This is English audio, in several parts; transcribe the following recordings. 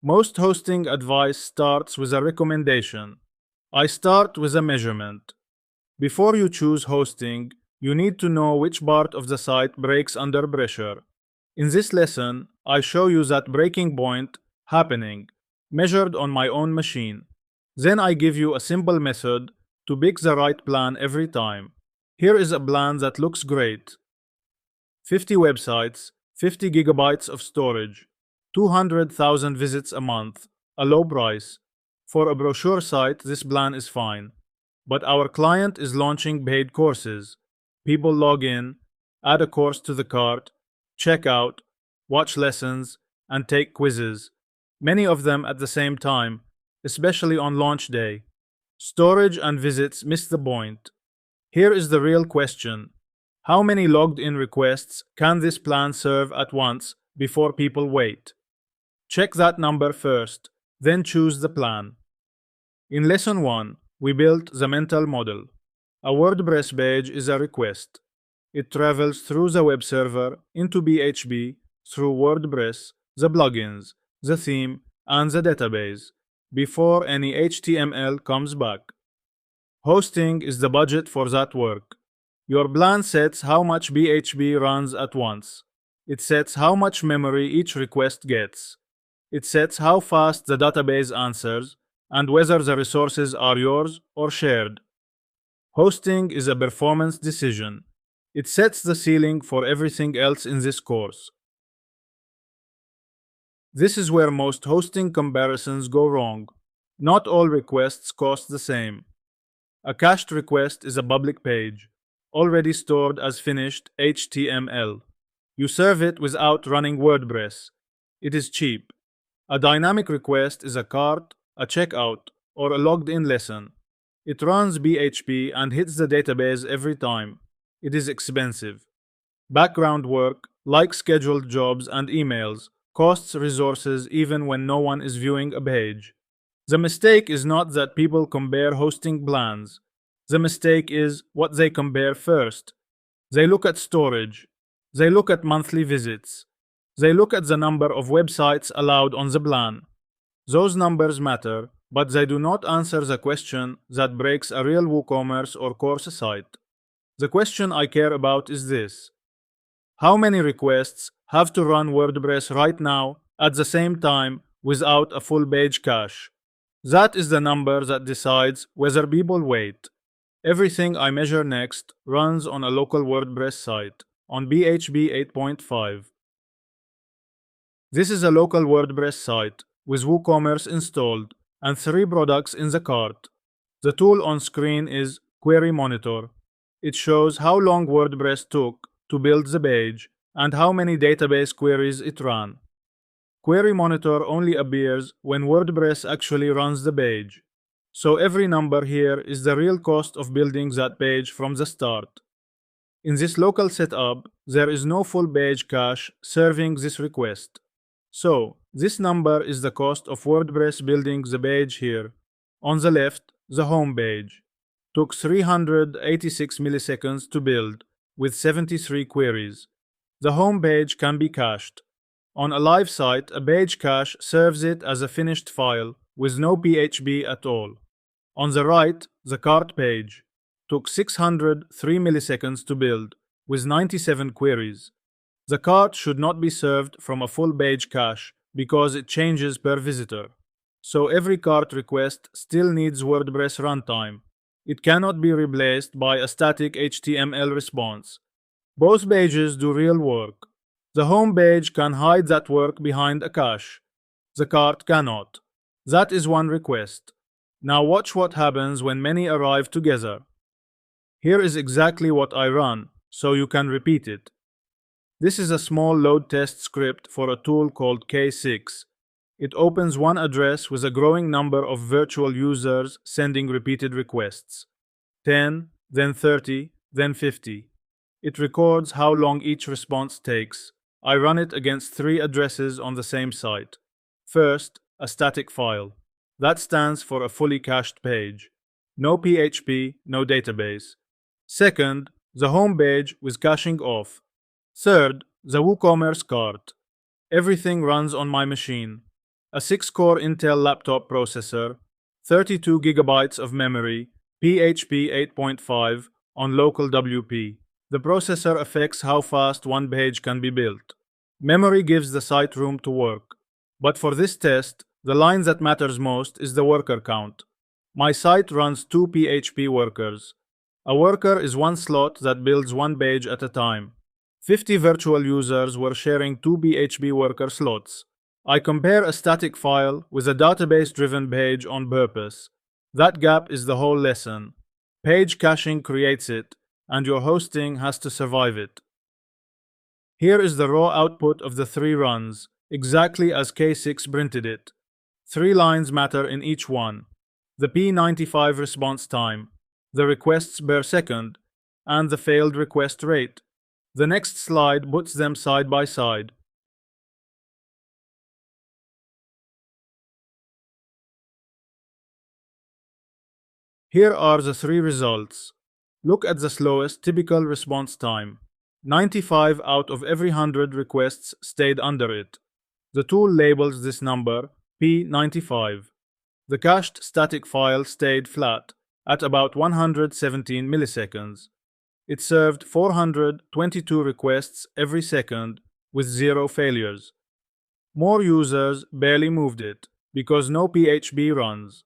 Most hosting advice starts with a recommendation. I start with a measurement. Before you choose hosting, you need to know which part of the site breaks under pressure. In this lesson, I show you that breaking point happening, measured on my own machine. Then I give you a simple method to pick the right plan every time. Here is a plan that looks great. 50 websites, 50 gigabytes of storage, 200,000 visits a month, a low price. For a brochure site, this plan is fine. But our client is launching paid courses. People log in, add a course to the cart, check out, watch lessons, and take quizzes, many of them at the same time, especially on launch day. Storage and visits miss the point. Here is the real question. How many logged in requests can this plan serve at once before people wait? Check that number first, then choose the plan. In Lesson 1, we built the mental model. A WordPress page is a request. It travels through the web server into PHP, through WordPress, the plugins, the theme, and the database, before any HTML comes back. Hosting is the budget for that work. Your plan sets how much PHP runs at once. It sets how much memory each request gets. It sets how fast the database answers and whether the resources are yours or shared. Hosting is a performance decision. It sets the ceiling for everything else in this course. This is where most hosting comparisons go wrong. Not all requests cost the same. A cached request is a public page, already stored as finished HTML. You serve it without running WordPress. It is cheap. A dynamic request is a cart, a checkout, or a logged-in lesson. It runs PHP and hits the database every time. It is expensive. Background work, like scheduled jobs and emails, costs resources even when no one is viewing a page. The mistake is not that people compare hosting plans. The mistake is what they compare first. They look at storage. They look at monthly visits. They look at the number of websites allowed on the plan. Those numbers matter, but they do not answer the question that breaks a real WooCommerce or course site. The question I care about is this: how many requests have to run WordPress right now at the same time without a full page cache? That is the number that decides whether people wait. Everything I measure next runs on a local WordPress site on PHP 8.5. This is a local WordPress site with WooCommerce installed and 3 products in the cart. The tool on screen is Query Monitor. It shows how long WordPress took to build the page and how many database queries it ran. Query Monitor only appears when WordPress actually runs the page. So every number here is the real cost of building that page from the start. In this local setup, there is no full page cache serving this request. So, this number is the cost of WordPress building the page here. On the left, the home page. Took 386 milliseconds to build, with 73 queries. The home page can be cached. On a live site, a page cache serves it as a finished file with no PHP at all. On the right, the cart page. Took 603 milliseconds to build, with 97 queries. The cart should not be served from a full page cache because it changes per visitor. So every cart request still needs WordPress runtime. It cannot be replaced by a static HTML response. Both pages do real work. The home page can hide that work behind a cache. The cart cannot. That is one request. Now watch what happens when many arrive together. Here is exactly what I run, so you can repeat it. This is a small load test script for a tool called K6. It opens one address with a growing number of virtual users sending repeated requests. 10, then 30, then 50. It records how long each response takes. I run it against 3 addresses on the same site. First, a static file. That stands for a fully cached page. No PHP, no database. Second, the home page with caching off. Third, the WooCommerce cart. Everything runs on my machine. A 6-core Intel laptop processor, 32 gigabytes of memory, PHP 8.5 on local WP. The processor affects how fast one page can be built. Memory gives the site room to work. But for this test, the line that matters most is the worker count. My site runs 2 PHP workers. A worker is one slot that builds one page at a time. 50 virtual users were sharing 2 PHP worker slots. I compare a static file with a database-driven page on purpose. That gap is the whole lesson. Page caching creates it, and your hosting has to survive it. Here is the raw output of the 3 runs, exactly as K6 printed it. 3 lines matter in each one. The P95 response time, the requests per second, and the failed request rate. The next slide puts them side by side. Here are the 3 results. Look at the slowest typical response time. 95 out of every 100 requests stayed under it. The tool labels this number P95. The cached static file stayed flat at about 117 milliseconds. It served 422 requests every second with 0 failures. More users barely moved it because no PHP runs.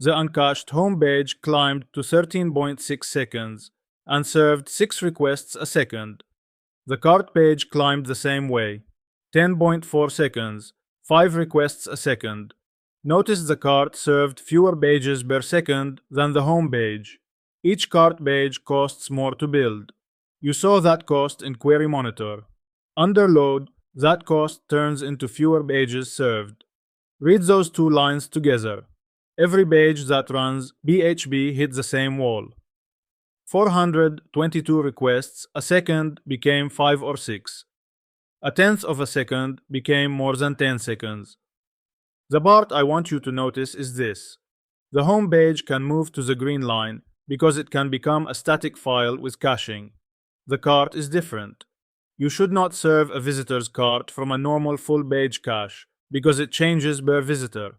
The uncached homepage climbed to 13.6 seconds and served 6 requests a second. The cart page climbed the same way, 10.4 seconds, 5 requests a second. Notice the cart served fewer pages per second than the home page. Each cart page costs more to build. You saw that cost in Query Monitor. Under load, that cost turns into fewer pages served. Read those 2 lines together. Every page that runs PHP hit the same wall. 422 requests a second became 5 or 6. A tenth of a second became more than 10 seconds. The part I want you to notice is this. The home page can move to the green line because it can become a static file with caching. The cart is different. You should not serve a visitor's cart from a normal full page cache because it changes per visitor.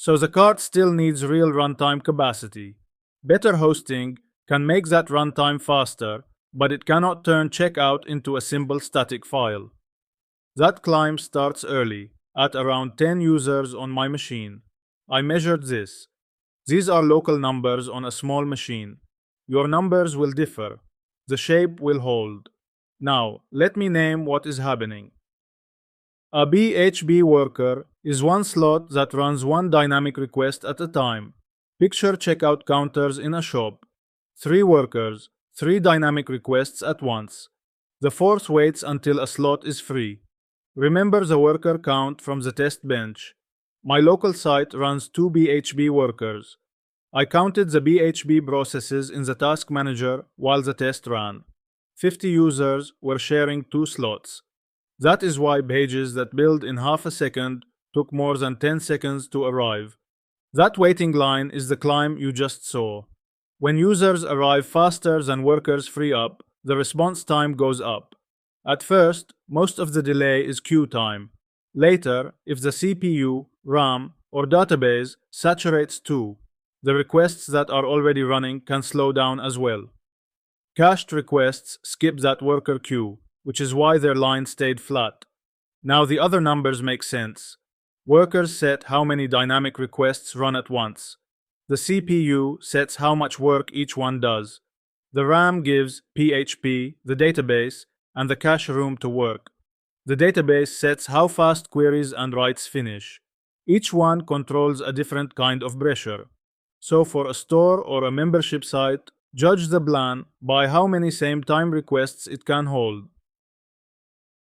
So the cart still needs real runtime capacity. Better hosting can make that runtime faster, but it cannot turn checkout into a simple static file. That climb starts early, at around 10 users on my machine. I measured this. These are local numbers on a small machine. Your numbers will differ. The shape will hold. Now, let me name what is happening. A PHP worker is one slot that runs one dynamic request at a time. Picture checkout counters in a shop. 3 workers, 3 dynamic requests at once. The 4th waits until a slot is free. Remember the worker count from the test bench. My local site runs 2 PHP workers. I counted the PHP processes in the task manager while the test ran. 50 users were sharing 2 slots. That is why pages that build in half a second took more than 10 seconds to arrive. That waiting line is the climb you just saw. When users arrive faster than workers free up, the response time goes up. At first, most of the delay is queue time. Later, if the CPU, RAM, or database saturates too, the requests that are already running can slow down as well. Cached requests skip that worker queue, which is why their line stayed flat. Now the other numbers make sense. Workers set how many dynamic requests run at once. The CPU sets how much work each one does. The RAM gives PHP, the database, and the cache room to work. The database sets how fast queries and writes finish. Each one controls a different kind of pressure. So for a store or a membership site, judge the plan by how many same-time requests it can hold.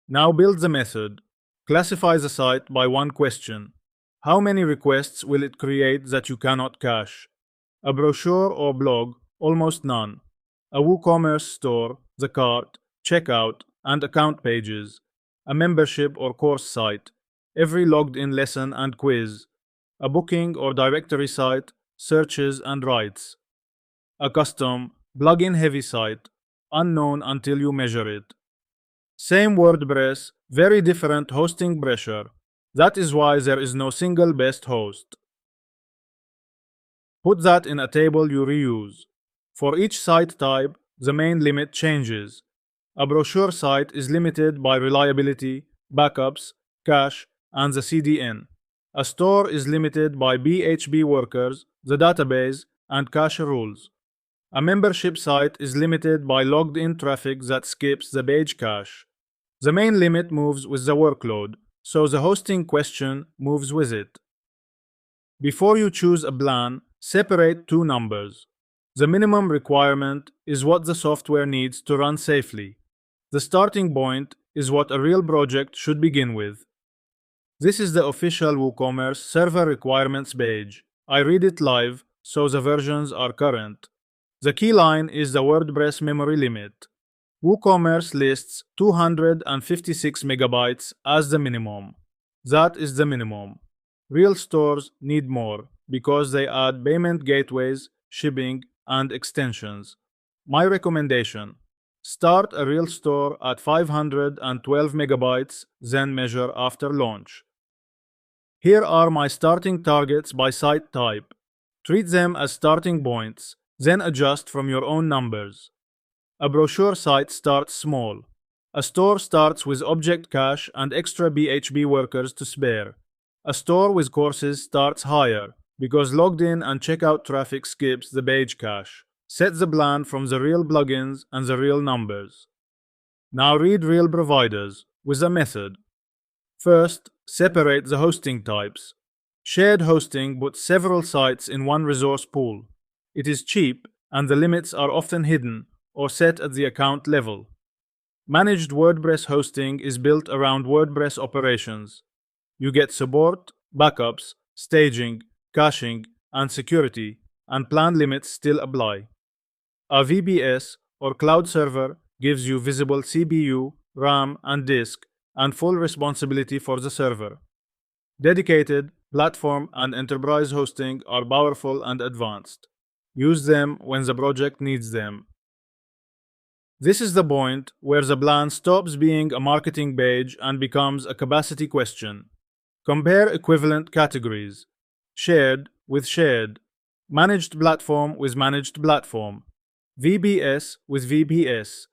Now build the method. Classify the site by one question. How many requests will it create that you cannot cache? A brochure or blog? Almost none. A WooCommerce store, the cart, checkout, and account pages. A membership or course site. Every logged-in lesson and quiz. A booking or directory site, searches and writes. A custom, plugin-heavy site, unknown until you measure it. Same WordPress, very different hosting pressure. That is why there is no single best host. Put that in a table you reuse. For each site type, the main limit changes. A brochure site is limited by reliability, backups, cache, and the CDN. A store is limited by PHP workers, the database, and cache rules. A membership site is limited by logged in traffic that skips the page cache. The main limit moves with the workload, so the hosting question moves with it. Before you choose a plan, separate two numbers. The minimum requirement is what the software needs to run safely. The starting point is what a real project should begin with. This is the official WooCommerce server requirements page. I read it live, so the versions are current. The key line is the WordPress memory limit. WooCommerce lists 256 megabytes as the minimum. That is the minimum. Real stores need more because they add payment gateways, shipping, and extensions. My recommendation: start a real store at 512 megabytes, then measure after launch. Here are my starting targets by site type. Treat them as starting points, then adjust from your own numbers. A brochure site starts small. A store starts with object cache and extra PHP workers to spare. A store with courses starts higher because logged in and checkout traffic skips the page cache. Set the plan from the real plugins and the real numbers. Now read real providers with a method. First, separate the hosting types. Shared hosting puts several sites in one resource pool. It is cheap and the limits are often hidden or set at the account level. Managed WordPress hosting is built around WordPress operations. You get support, backups, staging, caching, and security, and plan limits still apply. A VPS or cloud server gives you visible CPU, RAM, and disk, and full responsibility for the server. Dedicated, platform, and enterprise hosting are powerful and advanced. Use them when the project needs them. This is the point where the plan stops being a marketing page and becomes a capacity question. Compare equivalent categories. Shared with shared. Managed platform with managed platform. VPS with VPS.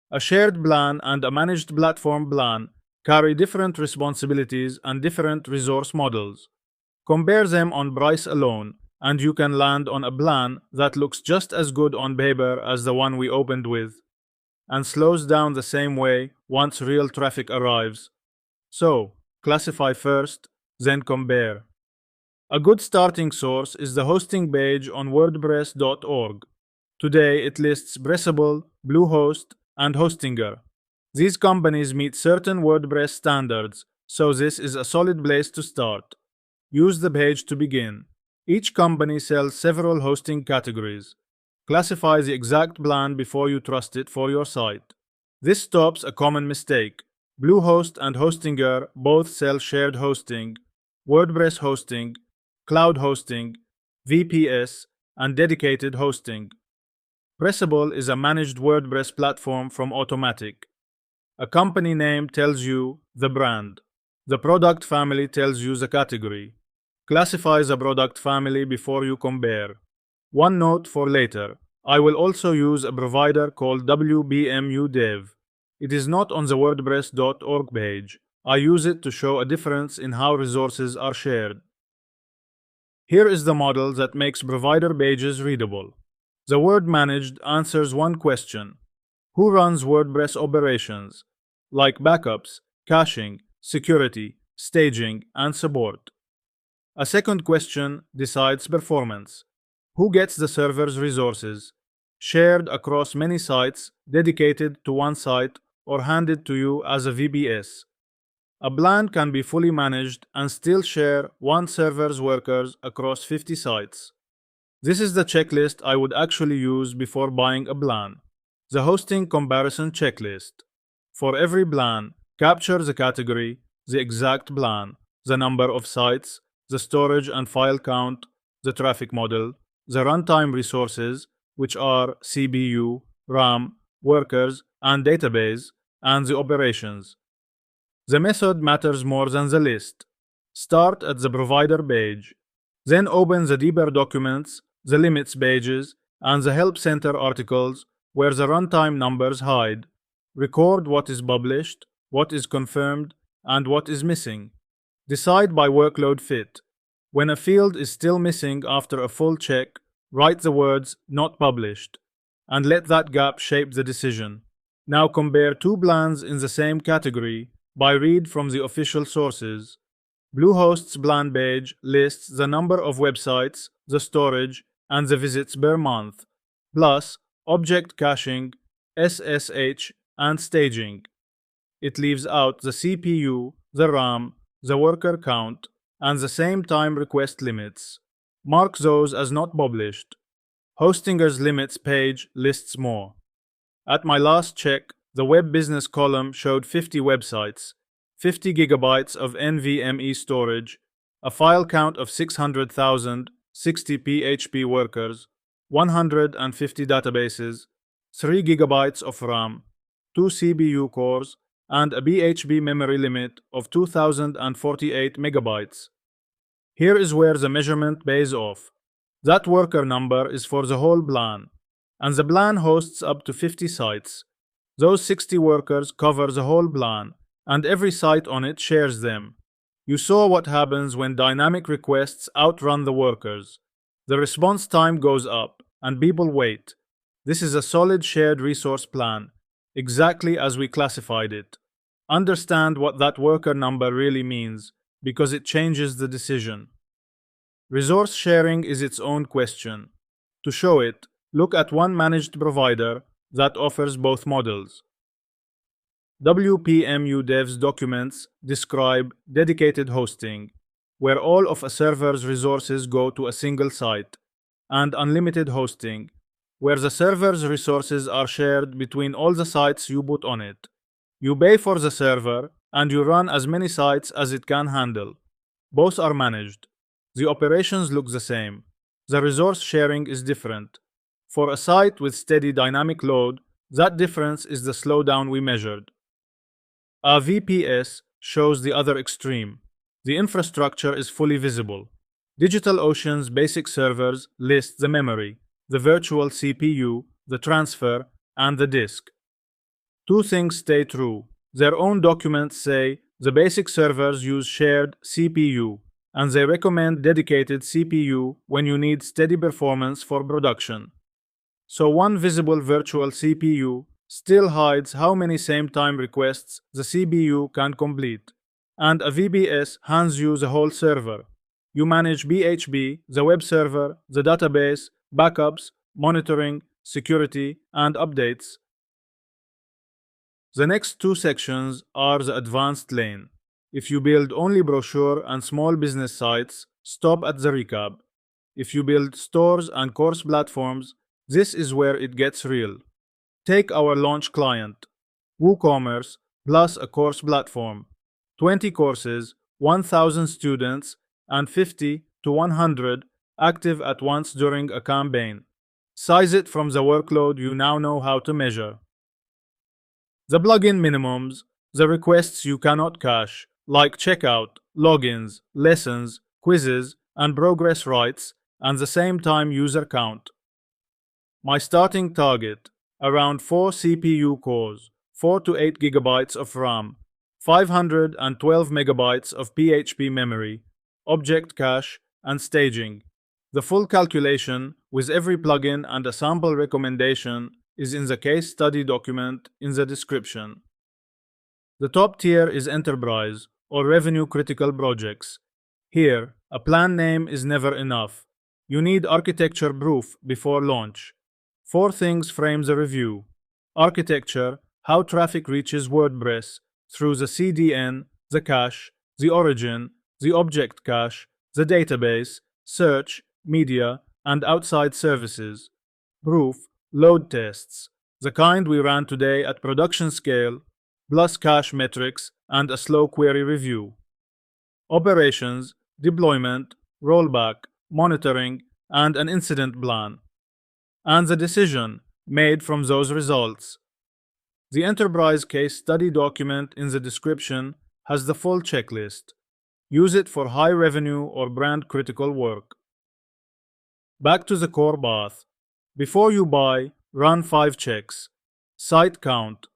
A shared plan and a managed platform plan carry different responsibilities and different resource models. Compare them on price alone, and you can land on a plan that looks just as good on paper as the one we opened with, and slows down the same way once real traffic arrives. So, classify first, then compare. A good starting source is the hosting page on WordPress.org. Today it lists Pressable, Bluehost, and Hostinger. These companies meet certain WordPress standards, so this is a solid place to start. Use the page to begin. Each company sells several hosting categories. Classify the exact plan before you trust it for your site. This stops a common mistake. Bluehost and Hostinger both sell shared hosting, WordPress hosting, cloud hosting, VPS, and dedicated hosting. Pressable is a managed WordPress platform from Automatic. A company name tells you the brand. The product family tells you the category. Classify the product family before you compare. One note for later: I will also use a provider called WBMUdev. It is not on the WordPress.org page. I use it to show a difference in how resources are shared. Here is the model that makes provider pages readable. The word managed answers one question: who runs WordPress operations, like backups, caching, security, staging, and support? A second question decides performance: who gets the server's resources, shared across many sites, dedicated to one site, or handed to you as a VPS? A plan can be fully managed and still share one server's workers across 50 sites. This is the checklist I would actually use before buying a plan. The hosting comparison checklist. For every plan, capture the category, the exact plan, the number of sites, the storage and file count, the traffic model, the runtime resources, which are CPU, RAM, workers, and database, and the operations. The method matters more than the list. Start at the provider page. Then open the deeper documents, the limits pages, and the help center articles where the runtime numbers hide. Record what is published, what is confirmed, and what is missing. Decide by workload fit. When a field is still missing after a full check, write the words "not published" and let that gap shape the decision. Now compare two plans in the same category by read from the official sources. Bluehost's plan page lists the number of websites, the storage, and the visits per month, plus object caching, SSH, and staging. It leaves out the CPU, the RAM, the worker count, and the same time request limits. Mark those as not published. Hostinger's limits page lists more. At my last check, the web business column showed 50 websites, 50 gigabytes of NVMe storage, a file count of 600,000, 60 PHP workers, 150 databases, 3 gigabytes of RAM, 2 CPU cores, and a PHP memory limit of 2048 megabytes. Here is where the measurement pays off. That worker number is for the whole plan, and the plan hosts up to 50 sites. Those 60 workers cover the whole plan, and every site on it shares them. You saw what happens when dynamic requests outrun the workers. The response time goes up, and people wait. This is a solid shared resource plan, exactly as we classified it. Understand what that worker number really means, because it changes the decision. Resource sharing is its own question. To show it, look at one managed provider that offers both models. WPMU Dev's documents describe dedicated hosting, where all of a server's resources go to a single site, and unlimited hosting, where the server's resources are shared between all the sites you put on it. You pay for the server, and you run as many sites as it can handle. Both are managed. The operations look the same. The resource sharing is different. For a site with steady dynamic load, that difference is the slowdown we measured. A VPS shows the other extreme. The infrastructure is fully visible. DigitalOcean's basic servers list the memory, the virtual CPU, the transfer, and the disk. Two things stay true. Their own documents say the basic servers use shared CPU, and they recommend dedicated CPU when you need steady performance for production. So one visible virtual CPU still hides how many same-time requests the CPU can complete, and a VPS hands you the whole server. You manage PHP, the web server, the database, backups, monitoring, security, and updates. The next two sections are the advanced lane. If you build only brochure and small business sites, stop at the recap. If you build stores and course platforms, this is where it gets real. Take our launch client, WooCommerce, plus a course platform, 20 courses, 1,000 students, and 50 to 100 active at once during a campaign. Size it from the workload you now know how to measure. The plugin minimums, the requests you cannot cache, like checkout, logins, lessons, quizzes, and progress writes, and the same time user count. My starting target, around 4 CPU cores, 4 to 8 gigabytes of RAM, 512 megabytes of PHP memory, object cache, and staging. The full calculation with every plugin and a sample recommendation is in the case study document in the description. The top tier is enterprise or revenue critical projects. Here, a plan name is never enough. You need architecture proof before launch. 4 things frame the review. Architecture, how traffic reaches WordPress through the CDN, the cache, the origin, the object cache, the database, search, media, and outside services. Proof, load tests, the kind we ran today at production scale, plus cache metrics and a slow query review. Operations, deployment, rollback, monitoring, and an incident plan. And the decision made from those results. The enterprise case study document in the description has the full checklist. Use it for high revenue or brand critical work. Back to the core path. Before you buy, run 5 checks. Site count.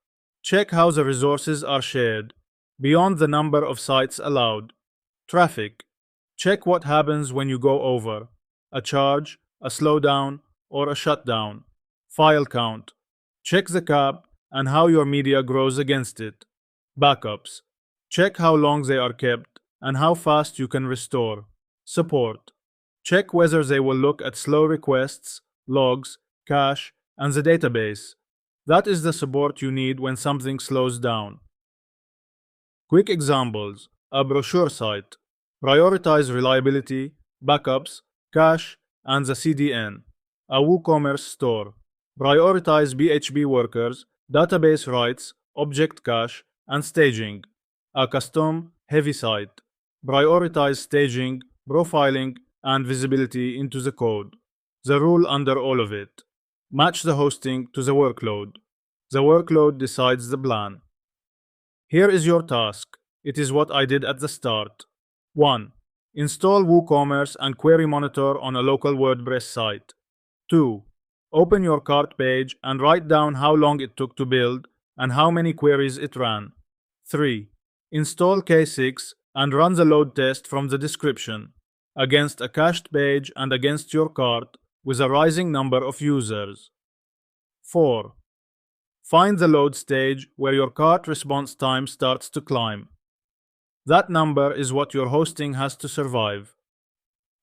Check how the resources are shared, beyond the number of sites allowed. Traffic. Check what happens when you go over. A charge, a slowdown, or a shutdown. File count. Check the cap and how your media grows against it. Backups. Check how long they are kept and how fast you can restore. Support. Check whether they will look at slow requests, logs, cache, and the database. That is the support you need when something slows down. Quick examples: a brochure site. Prioritize reliability, backups, cache, and the CDN. A WooCommerce store. Prioritize PHP workers, database rights, object cache, and staging. A custom, heavy site. Prioritize staging, profiling, and visibility into the code. The rule under all of it: match the hosting to the workload. The workload decides the plan. Here is your task. It is what I did at the start. 1. Install WooCommerce and Query Monitor on a local WordPress site. 2. Open your cart page and write down how long it took to build and how many queries it ran. 3. Install K6 and run the load test from the description against a cached page and against your cart with a rising number of users. 4. Find the load stage where your cart response time starts to climb. That number is what your hosting has to survive.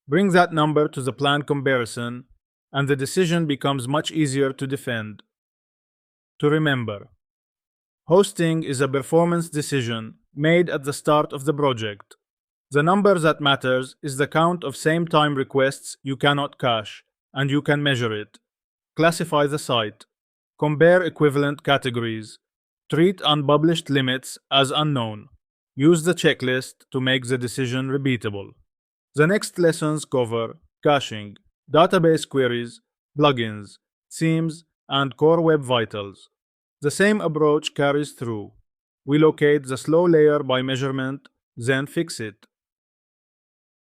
Bring that number to the plan comparison, and the decision becomes much easier to defend. To remember, hosting is a performance decision made at the start of the project. The number that matters is the count of same-time requests you cannot cache, and you can measure it. Classify the site. Compare equivalent categories. Treat unpublished limits as unknown. Use the checklist to make the decision repeatable. The next lessons cover caching, database queries, plugins, themes, and core web vitals. The same approach carries through. We locate the slow layer by measurement, then fix it.